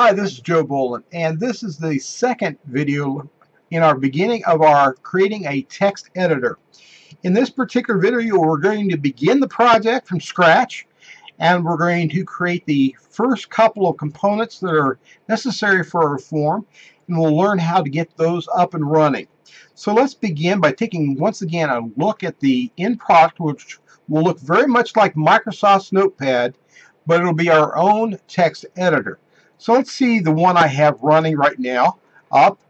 Hi, this is Joe Bolen, and this is the second video in our beginning of our creating a text editor. In this particular video, we're going to begin the project from scratch, and we're going to create the first couple of components that are necessary for our form, and we'll learn how to get those up and running. So let's begin by taking once again a look at the end product, which will look very much like Microsoft's Notepad, but it'll be our own text editor. So let's see the one I have running right now up,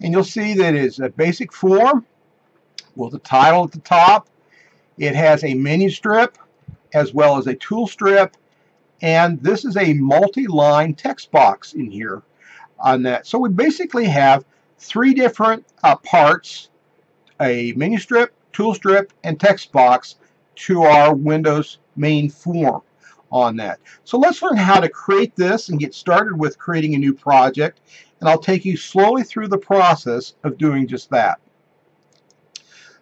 and you'll see that it's a basic form with a title at the top. It has a menu strip as well as a tool strip, and this is a multi-line text box in here on that. So we basically have three different parts: a menu strip, tool strip, and text box to our Windows main form on that. So let's learn how to create this and get started with creating a new project, and I'll take you slowly through the process of doing just that.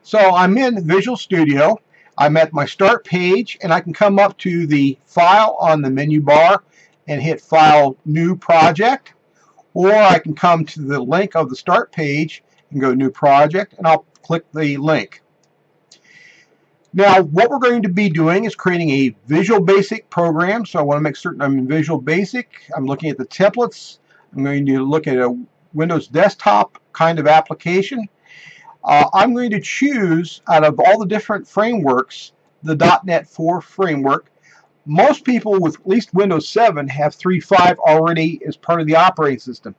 So I'm in Visual Studio. I'm at my start page, and I can come up to the file on the menu bar and hit File, New Project, or I can come to the link of the start page and go New Project, and I'll click the link. Now, what we're going to be doing is creating a Visual Basic program, so I want to make certain I'm in Visual Basic. I'm looking at the templates. I'm going to look at a Windows desktop kind of application. I'm going to choose, out of all the different frameworks, the .NET 4 framework. Most people with at least Windows 7 have 3.5 already as part of the operating system.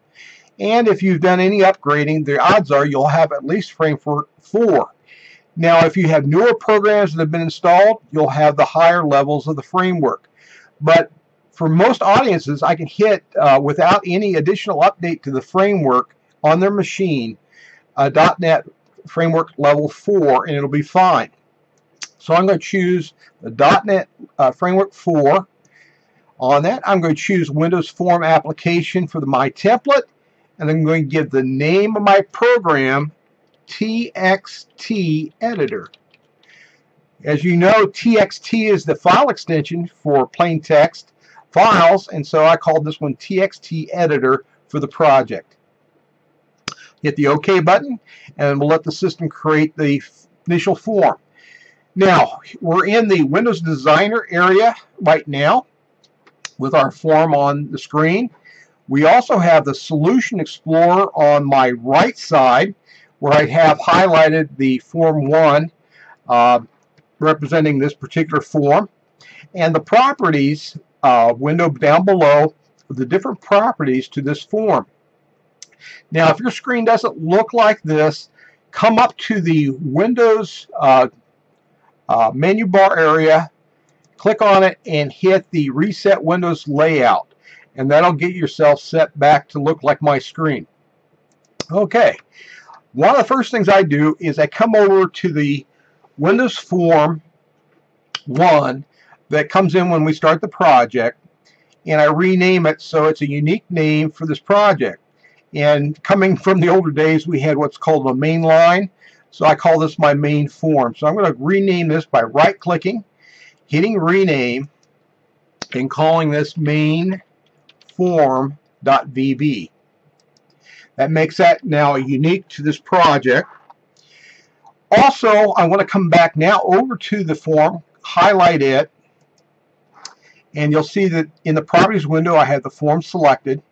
And if you've done any upgrading, the odds are you'll have at least framework 4. Now, if you have newer programs that have been installed, you'll have the higher levels of the framework. But for most audiences, I can hit, without any additional update to the framework on their machine, .NET Framework Level 4, and it'll be fine. So I'm going to choose the .NET Framework 4. On that, I'm going to choose Windows Form Application for my template, and I'm going to give the name of my program TXT Editor. As you know, TXT is the file extension for plain text files, and so I called this one TXT Editor for the project. Hit the OK button, and we'll let the system create the initial form. Now, we're in the Windows Designer area right now with our form on the screen. We also have the Solution Explorer on my right side, where I have highlighted the Form 1 representing this particular form, and the properties window down below with the different properties to this form. Now, if your screen doesn't look like this, come up to the Windows menu bar area, click on it, and hit the Reset Windows Layout, and that'll get yourself set back to look like my screen. Okay. One of the first things I do is I come over to the Windows Form 1 that comes in when we start the project, and I rename it so it's a unique name for this project. And coming from the older days, we had what's called a main line, so I call this my main form. So I'm going to rename this by right-clicking, hitting rename, and calling this main form.vb. That makes that now unique to this project. Also, I want to come back now over to the form, highlight it, and you'll see that in the Properties window I have the form selected.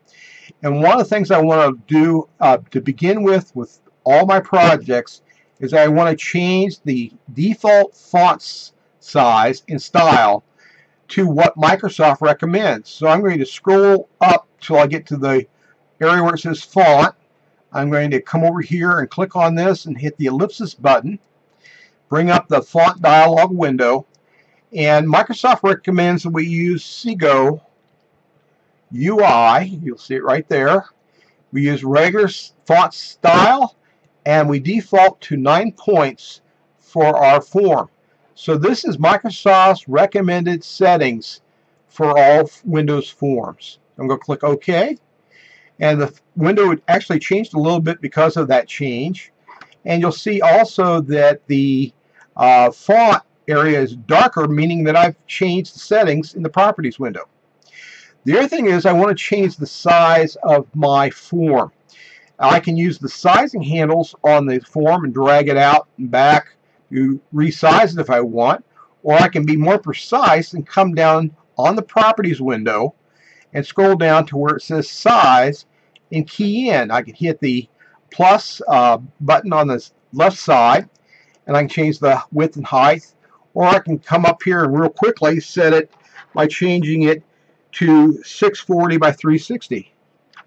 And one of the things I want to do to begin with all my projects is I want to change the default font size and style to what Microsoft recommends. So I'm going to scroll up till I get to the area where it says font. I'm going to come over here and click on this and hit the ellipsis button, bring up the font dialog window, and Microsoft recommends that we use Segoe UI. You'll see it right there. We use regular font style, and we default to 9 points for our form. So this is Microsoft's recommended settings for all Windows forms. I'm going to click OK, and the window actually changed a little bit because of that change. And you'll see also that the font area is darker, meaning that I've changed the settings in the Properties window. The other thing is I want to change the size of my form. I can use the sizing handles on the form and drag it out and back to resize it if I want, or I can be more precise and come down on the properties window and scroll down to where it says size and key in. I can hit the plus button on the left side and I can change the width and height, or I can come up here and real quickly set it by changing it to 640 by 360.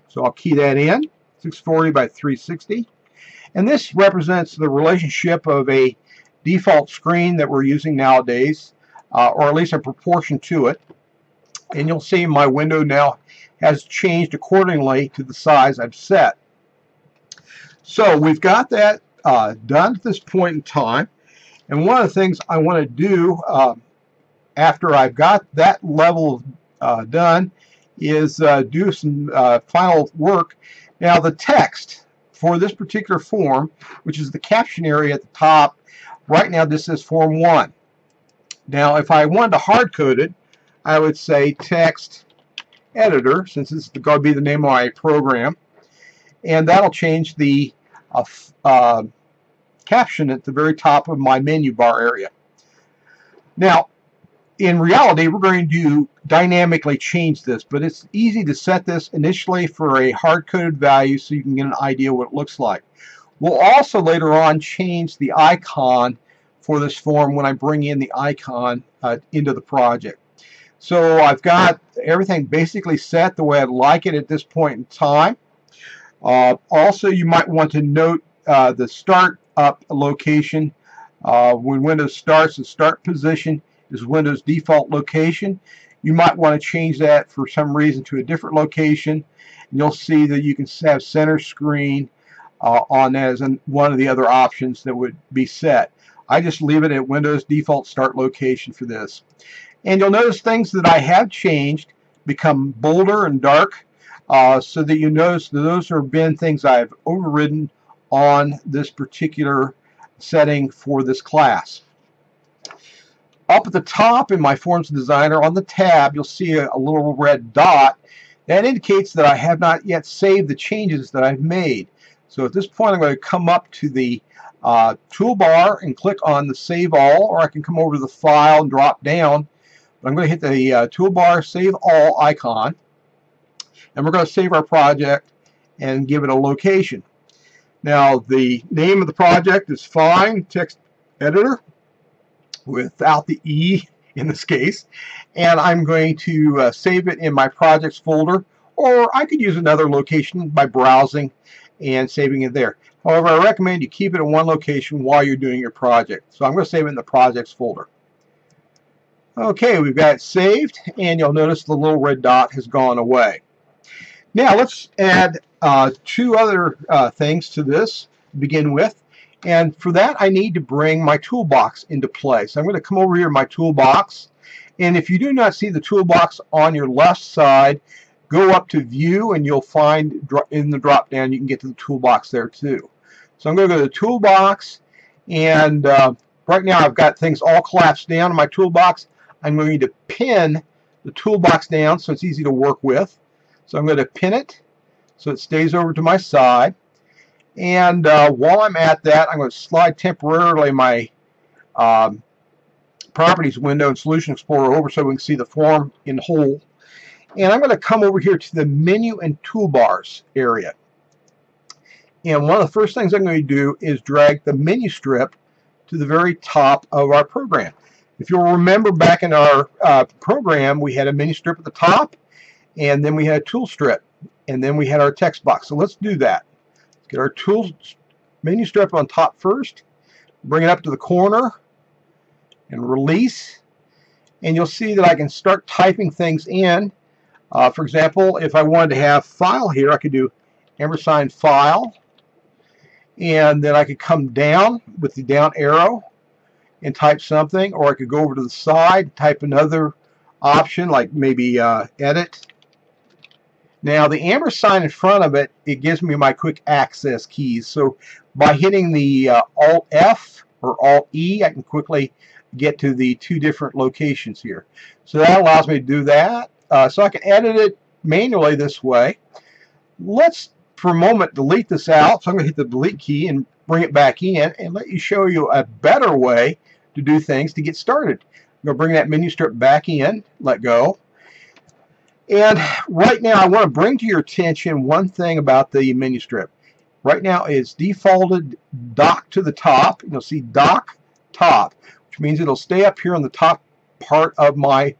So I'll key that in, 640 by 360. And this represents the relationship of a default screen that we're using nowadays, or at least a proportion to it. And you'll see my window now has changed accordingly to the size I've set. So we've got that done at this point in time. And one of the things I want to do after I've got that level done is do some final work. Now the text for this particular form, which is the caption area at the top, right now this says Form 1. Now if I wanted to hard code it, I would say text editor, since this is going to be the name of my program, and that'll change the caption at the very top of my menu bar area. Now in reality we're going to dynamically change this, but it's easy to set this initially for a hard-coded value so you can get an idea what it looks like. We'll also later on change the icon for this form when I bring in the icon into the project. So I've got everything basically set the way I'd like it at this point in time. Also, you might want to note the start up location. When Windows starts, the start position is Windows default location. You might want to change that for some reason to a different location. And you'll see that you can have center screen on that as one of the other options that would be set. I just leave it at Windows default start location for this. And you'll notice things that I have changed become bolder and dark, so that you notice that those have been things I've overridden on this particular setting for this class. Up at the top in my Forms Designer on the tab, you'll see a little red dot. That indicates that I have not yet saved the changes that I've made. So at this point I'm going to come up to the toolbar and click on the Save All, or I can come over to the File and drop down. But I'm going to hit the toolbar Save All icon, and we're going to save our project and give it a location. Now the name of the project is fine, text editor, without the E in this case, and I'm going to save it in my projects folder, or I could use another location by browsing and saving it there. However, I recommend you keep it in one location while you're doing your project. So I'm going to save it in the projects folder. Okay, we've got it saved, and you'll notice the little red dot has gone away. Now let's add two other things to this to begin with. And for that, I need to bring my toolbox into play. So I'm going to come over here to my toolbox. And if you do not see the toolbox on your left side, go up to View, and you'll find in the drop down you can get to the toolbox there too. So I'm going to go to the toolbox, and right now I've got things all collapsed down in my toolbox. I'm going to pin the toolbox down so it's easy to work with. So I'm going to pin it so it stays over to my side. And while I'm at that, I'm going to slide temporarily my Properties window and Solution Explorer over so we can see the form in whole. And I'm going to come over here to the Menu and Toolbars area. And one of the first things I'm going to do is drag the menu strip to the very top of our program. If you'll remember, back in our program, we had a menu strip at the top, and then we had a tool strip, and then we had our text box. So let's do that. Let's get our tool menu strip on top first, bring it up to the corner, and release. And you'll see that I can start typing things in. For example, if I wanted to have file here, I could do & file, and then I could come down with the down arrow and type something, or I could go over to the side, type another option like maybe edit. Now the & in front of it, it gives me my quick access keys. So by hitting the Alt F or Alt E, I can quickly get to the two different locations here. So that allows me to do that. so I can edit it manually this way. Let's for a moment delete this out. So I'm going to hit the delete key and bring it back in and let you show you a better way to do things to get started. I'm going to bring that menu strip back in, let go. And right now I want to bring to your attention one thing about the menu strip. Right now it's defaulted dock to the top. You'll see dock top, which means it'll stay up here on the top part of my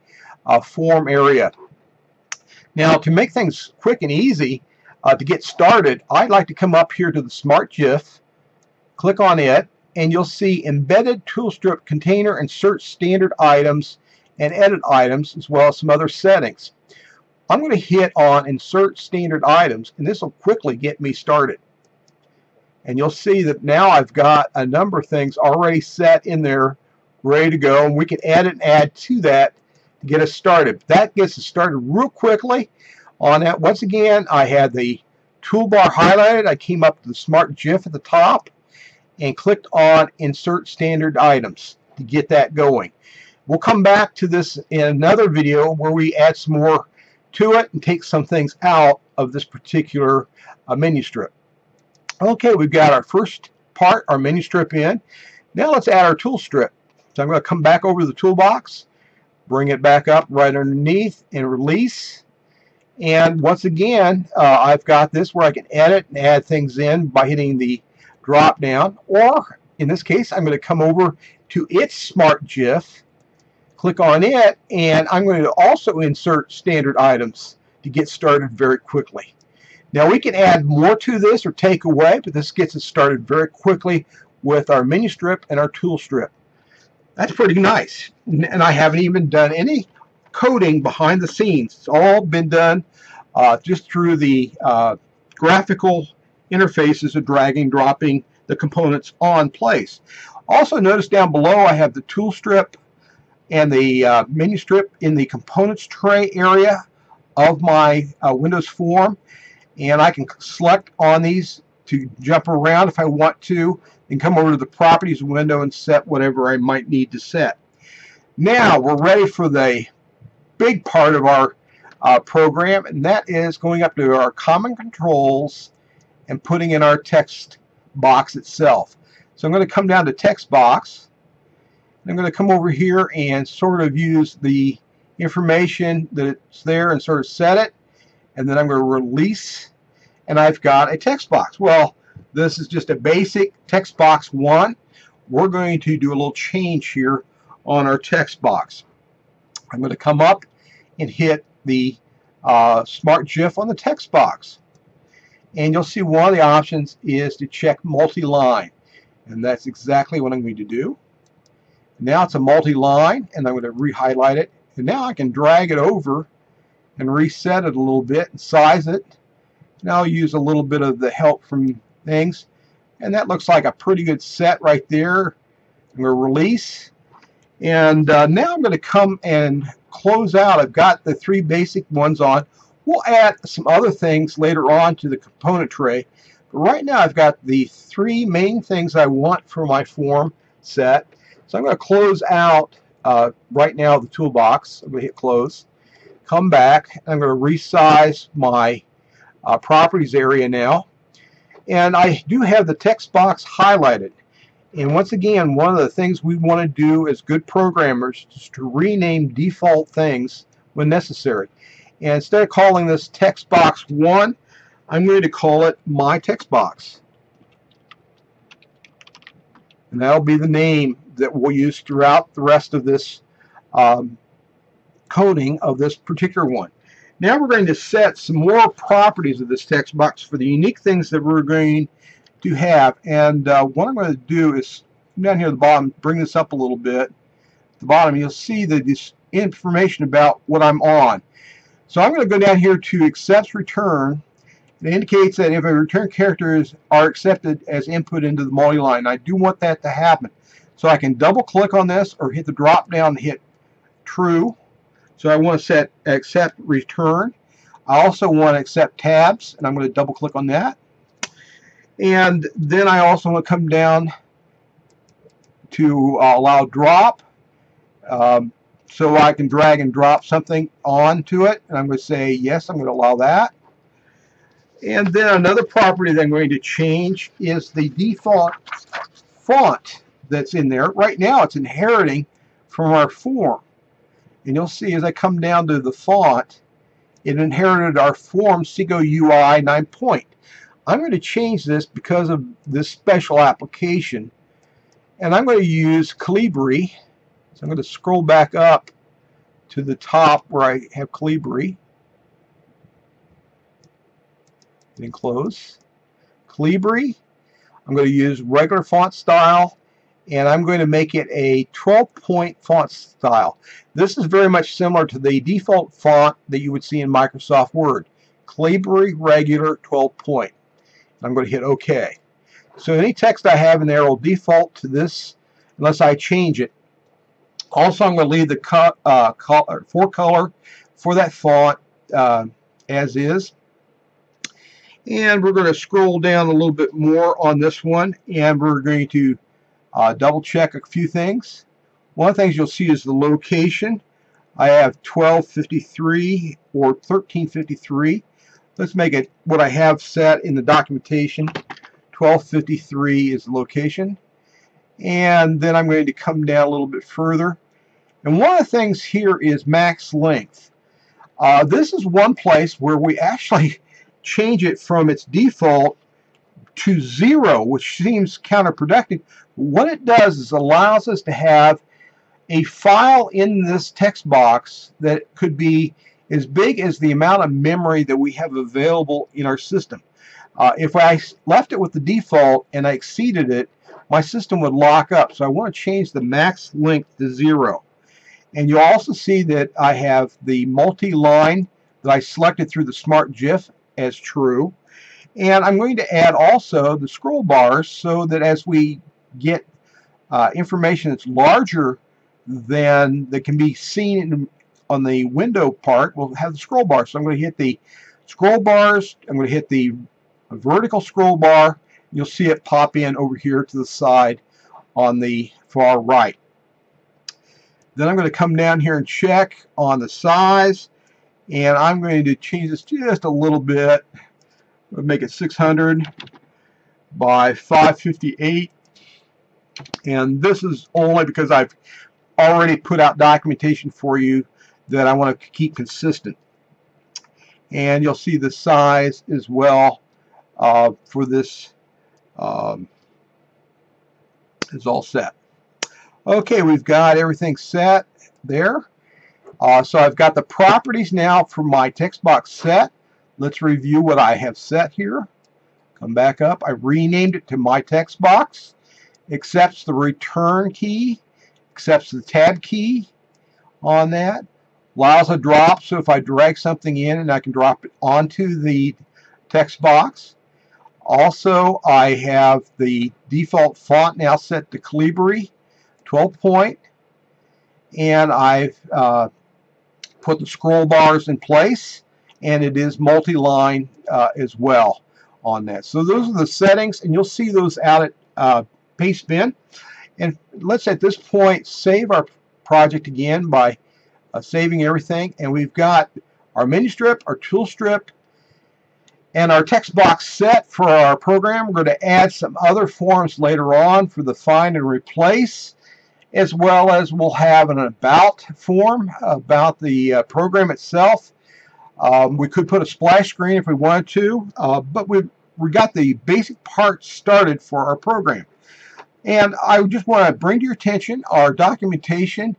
form area. Now to make things quick and easy to get started, I'd like to come up here to the Smart GIF, click on it, and you'll see embedded tool strip container, insert standard items and edit items, as well as some other settings. I'm going to hit on insert standard items, and this will quickly get me started. And you'll see that now I've got a number of things already set in there ready to go, and we can add and add to that to get us started. That gets us started real quickly on that. Once again, I had the toolbar highlighted. I came up to the Smart GIF at the top and clicked on insert standard items to get that going. We'll come back to this in another video where we add some more to it and take some things out of this particular menu strip. Okay, we've got our first part, our menu strip in. Now let's add our tool strip. So I'm going to come back over to the toolbox, bring it back up right underneath and release. And once again, I've got this where I can edit and add things in by hitting the drop down, or in this case I'm going to come over to its Smart GIF, click on it, and I'm going to also insert standard items to get started very quickly. Now we can add more to this or take away, but this gets us started very quickly with our menu strip and our tool strip. That's pretty nice, and I haven't even done any coding behind the scenes. It's all been done just through the graphical interfaces of dragging, dropping the components on place. Also notice down below I have the tool strip and the menu strip in the components tray area of my Windows form, and I can select on these to jump around if I want to, and come over to the properties window and set whatever I might need to set. Now we're ready for the big part of our program, and that is going up to our common controls and putting in our text box itself. So I'm going to come down to text box, and I'm going to come over here and sort of use the information that's there and sort of set it, and then I'm going to release, and I've got a text box. Well, this is just a basic text box 1. We're going to do a little change here on our text box. I'm going to come up and hit the Smart GIF on the text box, and you'll see one of the options is to check multi-line, and that's exactly what I'm going to do. Now it's a multi-line, and I'm going to re-highlight it, and now I can drag it over and reset it a little bit and size it. Now I'll use a little bit of the help from things, and that looks like a pretty good set right there. I'm going to release, and now I'm going to come and close out. I've got the 3 basic ones on. We'll add some other things later on to the component tray, but right now I've got the 3 main things I want for my form set. So I'm going to close out right now the toolbox. I'm going to hit close, come back, and I'm going to resize my properties area now, and I do have the text box highlighted. And once again, one of the things we want to do as good programmers is to rename default things when necessary. And instead of calling this text box 1, I'm going to call it my text box. And that'll be the name that we'll use throughout the rest of this coding of this particular one. Now we're going to set some more properties of this text box for the unique things that we're going to have. And what I'm going to do is come down here at the bottom, bring this up a little bit. At the bottom you'll see this information about what I'm on. So I'm going to go down here to accepts return. It indicates that if a return characters are accepted as input into the multi-line, I do want that to happen. So I can double click on this or hit the drop down and hit true. So I want to set accept return. I also want to accept tabs, and I'm going to double click on that. And then I also want to come down to allow drop. So I can drag and drop something onto it, and I'm going to say yes, I'm going to allow that. And then another property that I'm going to change is the default font that's in there. Right now it's inheriting from our form. And you'll see as I come down to the font, it inherited our form Seago UI 9 point. I'm going to change this because of this special application. And I'm going to use Calibri. So I'm going to scroll back up to the top where I have Calibri. And close. Calibri. I'm going to use regular font style, and I'm going to make it a 12-point font style. This is very much similar to the default font that you would see in Microsoft Word. Calibri regular 12-point. I'm going to hit OK. So any text I have in there will default to this unless I change it. Also, I'm going to leave the four-color for that font as is. And we're going to scroll down a little bit more on this one, and we're going to double check a few things. One of the things you'll see is the location. I have 1253 or 1353. Let's make it what I have set in the documentation. 1253 is the location. And then I'm going to come down a little bit further. And one of the things here is max length. This is one place where we actually change it from its default to 0, which seems counterproductive. What it does is allows us to have a file in this text box that could be as big as the amount of memory that we have available in our system. If I left it with the default and I exceeded it, my system would lock up. So I want to change the max length to 0. And you'll also see that I have the multi-line that I selected through the Smart GIF as true. And I'm going to add also the scroll bars so that as we get information that's larger than that can be seen on the window part, we'll have the scroll bar. So I'm going to hit the scroll bars. I'm going to hit the vertical scroll bar. You'll see it pop in over here to the side on the far right. Then I'm going to come down here and check on the size, and I'm going to change this just a little bit. I'll make it 600 by 558, and this is only because I've already put out documentation for you that I want to keep consistent. And you'll see the size as well for this is all set. Okay, we've got everything set there. So I've got the properties now for my text box set. Let's review what I have set here. Come back up. I renamed it to my text box. Accepts the return key. Accepts the tab key on that. Allows a drop, so if I drag something in and I can drop it onto the text box. Also, I have the default font now set to Calibri 12-point, and I've put the scroll bars in place, and it is multi-line as well on that. So those are the settings, and you'll see those out at Pastebin. And let's at this point save our project again by saving everything, and we've got our menu strip, our tool strip, and our text box set for our program. We're going to add some other forms later on for the find and replace, as well as we'll have an about form about the program itself. We could put a splash screen if we wanted to, but we got the basic parts started for our program. And I just want to bring to your attention our documentation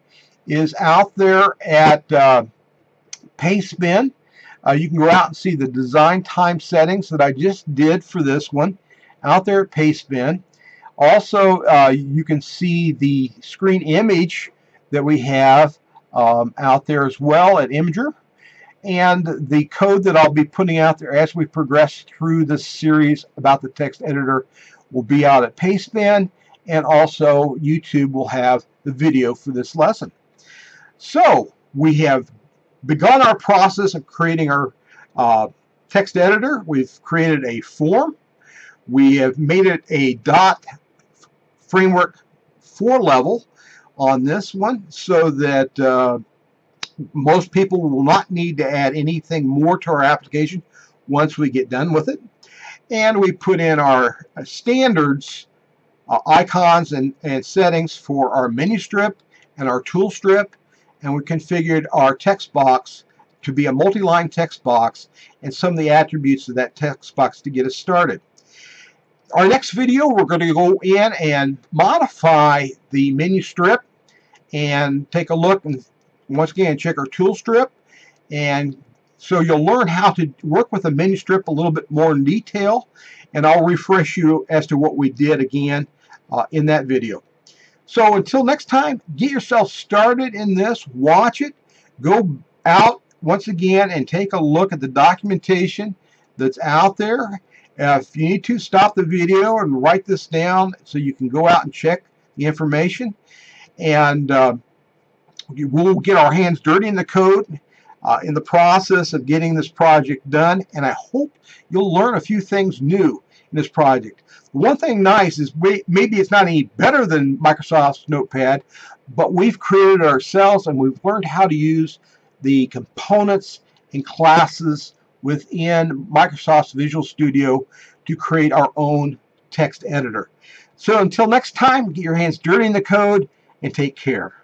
is out there at Pastebin. You can go out and see the design time settings that I just did for this one out there at Pastebin. Also, you can see the screen image that we have out there as well at Imager, and the code that I'll be putting out there as we progress through this series about the text editor will be out at Pastebin, and also YouTube will have the video for this lesson. So we have begun our process of creating our text editor. We've created a form. We have made it a dot framework 4 level on this one so that most people will not need to add anything more to our application once we get done with it. And we put in our standards, icons and settings for our menu strip and our tool strip, and we configured our text box to be a multi-line text box and some of the attributes of that text box to get us started. Our next video, we're going to go in and modify the menu strip and take a look and once again check our tool strip, and so you'll learn how to work with the menu strip a little bit more in detail, and I'll refresh you as to what we did again in that video. So until next time, get yourself started in this, watch it, go out once again and take a look at the documentation that's out there. If you need to, stop the video and write this down so you can go out and check the information, and we'll get our hands dirty in the code in the process of getting this project done, and I hope you'll learn a few things new in this project. One thing nice is maybe it's not any better than Microsoft's Notepad, but we've created it ourselves and we've learned how to use the components and classes within Microsoft's Visual Studio to create our own text editor. So until next time, get your hands dirty in the code and take care.